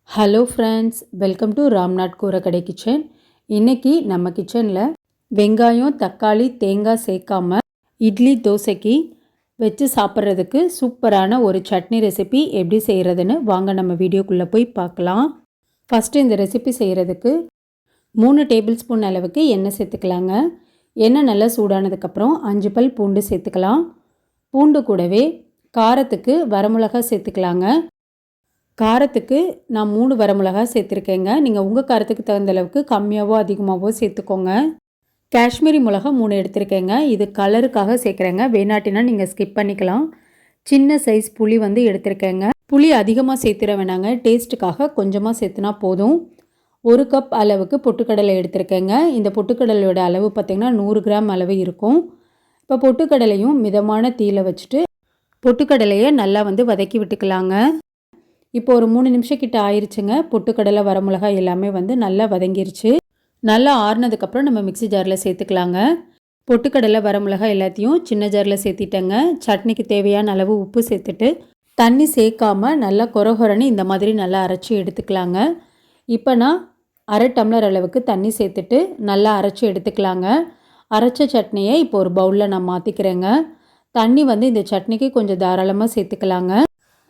Hello friends, welcome to Ramnath கூரக்கடை kitchen. இன்றைக்கி நம்ம கிச்சனில் வெங்காயம், தக்காளி, தேங்காய் சேர்க்காம இட்லி, தோசைக்கு வச்சு சாப்பிட்றதுக்கு சூப்பரான ஒரு சட்னி ரெசிபி எப்படி செய்கிறதுன்னு வாங்க நம்ம வீடியோக்குள்ளே போய் பார்க்கலாம். ஃபஸ்ட்டு இந்த ரெசிபி செய்கிறதுக்கு 3 டேபிள் ஸ்பூன் அளவுக்கு எண்ணெய் சேர்த்துக்கலாங்க. எண்ணெய் நல்லா சூடானதுக்கப்புறம் 5 பல் பூண்டு சேர்த்துக்கலாம். பூண்டு கூடவே காரத்துக்கு வரமிளகாய் சேர்த்துக்கலாங்க. காரத்துக்கு நான் 3 வரமிளகாய் சேர்த்துருக்கேங்க. நீங்கள் உங்கள் காரத்துக்கு தகுந்த அளவுக்கு கம்மியாகவோ அதிகமாகவோ சேர்த்துக்கோங்க. காஷ்மீரி மிளகா 3 எடுத்திருக்கேங்க. இது கலருக்காக சேர்க்குறேங்க. வேணாட்டினா நீங்கள் ஸ்கிப் பண்ணிக்கலாம். சின்ன சைஸ் புளி எடுத்திருக்கேங்க. புளி அதிகமாக சேர்த்துற வேணாங்க, டேஸ்ட்டுக்காக கொஞ்சமாக சேர்த்துனா போதும். 1 கப் அளவுக்கு பொட்டுக்கடலை எடுத்திருக்கேங்க. இந்த பொட்டுக்கடலையோட அளவு பார்த்திங்கன்னா 100 கிராம் அளவு இருக்கும். இப்போ பொட்டுக்கடலையும் மிதமான தீயில வச்சுட்டு பொட்டுக்கடலையை நல்லா வதக்கி விட்டுக்கலாங்க. இப்போ ஒரு 3 நிமிஷம் கிட்ட ஆயிடுச்சுங்க. பொட்டுக்கடலை, வரமிளகாய் எல்லாமே நல்லா வதங்கிருச்சு. நல்லா ஆறுனதுக்கப்புறம் நம்ம மிக்ஸி ஜாரில் சேர்த்துக்கலாங்க. பொட்டுக்கடலை, வரமிளகாய் எல்லாத்தையும் சின்ன ஜாரில் சேர்த்திட்டேங்க. சட்னிக்கு தேவையான அளவு உப்பு சேர்த்துட்டு தண்ணி சேர்க்காமல் நல்லா கொரகொரன்னு இந்த மாதிரி நல்லா அரைச்சி எடுத்துக்கலாங்க. இப்போ நான் 1/2 டம்ளர் அளவுக்கு தண்ணி சேர்த்துட்டு நல்லா அரைச்சி எடுத்துக்கலாங்க. அரைச்ச சட்னியை இப்போ ஒரு பவுலில் நான் மாற்றிக்கிறேங்க. தண்ணி இந்த சட்னிக்கு கொஞ்சம் தாராளமாக சேர்த்துக்கலாங்க.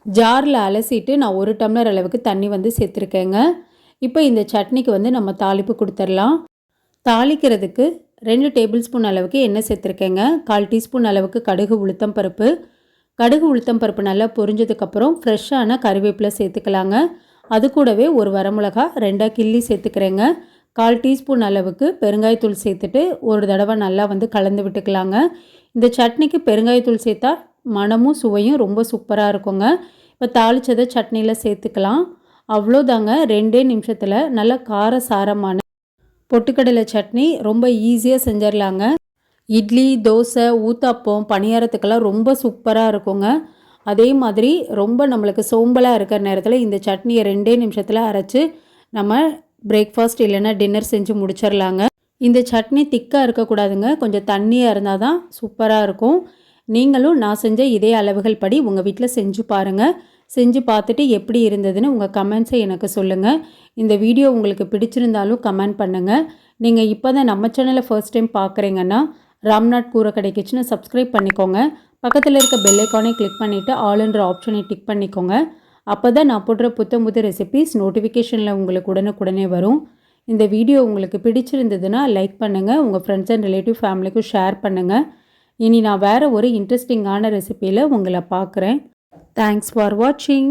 ஜாரில் அலசிட்டு நான் 1 டம்ளர் அளவுக்கு தண்ணி சேர்த்துருக்கேங்க. இப்போ இந்த சட்னிக்கு நம்ம தாளிப்பு கொடுத்துடலாம். தாளிக்கிறதுக்கு 2 டேபிள் ஸ்பூன் அளவுக்கு எண்ணெய் சேர்த்துருக்கேங்க. 1/4 டீஸ்பூன் அளவுக்கு கடுகு, உளுத்தம் பருப்பு. கடுகு, உளுத்தம் பருப்பு நல்லா பொரிஞ்சதுக்கப்புறம் ஃப்ரெஷ்ஷான கறிவேப்பிலை சேர்த்துக்கலாங்க. அது கூடவே ஒரு வரமிளகா 2 கிள்ளி சேர்த்துக்கிறேங்க. 1/4 டீஸ்பூன் அளவுக்கு பெருங்காயத்தூள் சேர்த்துட்டு ஒரு தடவை நல்லா கலந்து விட்டுக்கலாங்க. இந்த சட்னிக்கு பெருங்காயத்தூள் சேர்த்தா மணமும் சுவையும் ரொம்ப சூப்பராக இருக்குங்க. இப்போ தாளித்ததை சட்னியில் சேர்த்துக்கலாம். அவ்வளோதாங்க, 2 நிமிஷத்தில் நல்ல காரசாரமான பொட்டுக்கடலை சட்னி ரொம்ப ஈஸியாக செஞ்சிடலாங்க. இட்லி, தோசை, ஊத்தாப்பம், பணியாரத்துக்கெல்லாம் ரொம்ப சூப்பராக இருக்குங்க. அதே மாதிரி ரொம்ப நம்மளுக்கு சோம்பலாக இருக்கிற நேரத்தில் இந்த சட்னியை 2 நிமிஷத்தில் அரைச்சி நம்ம பிரேக்ஃபாஸ்ட் இல்லைன்னா டின்னர் செஞ்சு முடிச்சிடலாங்க. இந்த சட்னி திக்காக இருக்கக்கூடாதுங்க, கொஞ்சம் தண்ணியாக இருந்தால் தான் சூப்பராக இருக்கும். நீங்களும் நான் செஞ்ச இதே அளவுகள் படி உங்கள் வீட்டில் செஞ்சு பாருங்கள். செஞ்சு பார்த்துட்டு எப்படி இருந்ததுன்னு உங்கள் கமெண்ட்ஸை எனக்கு சொல்லுங்கள். இந்த வீடியோ உங்களுக்கு பிடிச்சிருந்தாலும் கமெண்ட் பண்ணுங்கள். நீங்கள் இப்போ தான் நம்ம சேனலை ஃபர்ஸ்ட் டைம் பார்க்குறீங்கன்னா ராம்நாத் கூரக்கடை கிச்சனை சப்ஸ்கிரைப் பண்ணிக்கோங்க. பக்கத்தில் இருக்க பெல் ஐக்கானை கிளிக் பண்ணிவிட்டு ஆல்ன்ற ஆப்ஷனை டிக் பண்ணிக்கோங்க. அப்போ தான் நான் போடுற புது ரெசிபீஸ் நோட்டிஃபிகேஷனில் உங்களுக்கு உடனுக்குடனே வரும். இந்த வீடியோ உங்களுக்கு பிடிச்சிருந்ததுன்னா லைக் பண்ணுங்கள். உங்கள் ஃப்ரெண்ட்ஸ் அண்ட் ரிலேட்டிவ் ஃபேமிலிக்கும் ஷேர் பண்ணுங்கள். இனி நான் வேறு ஒரு இன்ட்ரெஸ்டிங்கான ரெசிபியில் உங்களை பார்க்குறேன். தேங்க்ஸ் ஃபார் வாட்சிங்.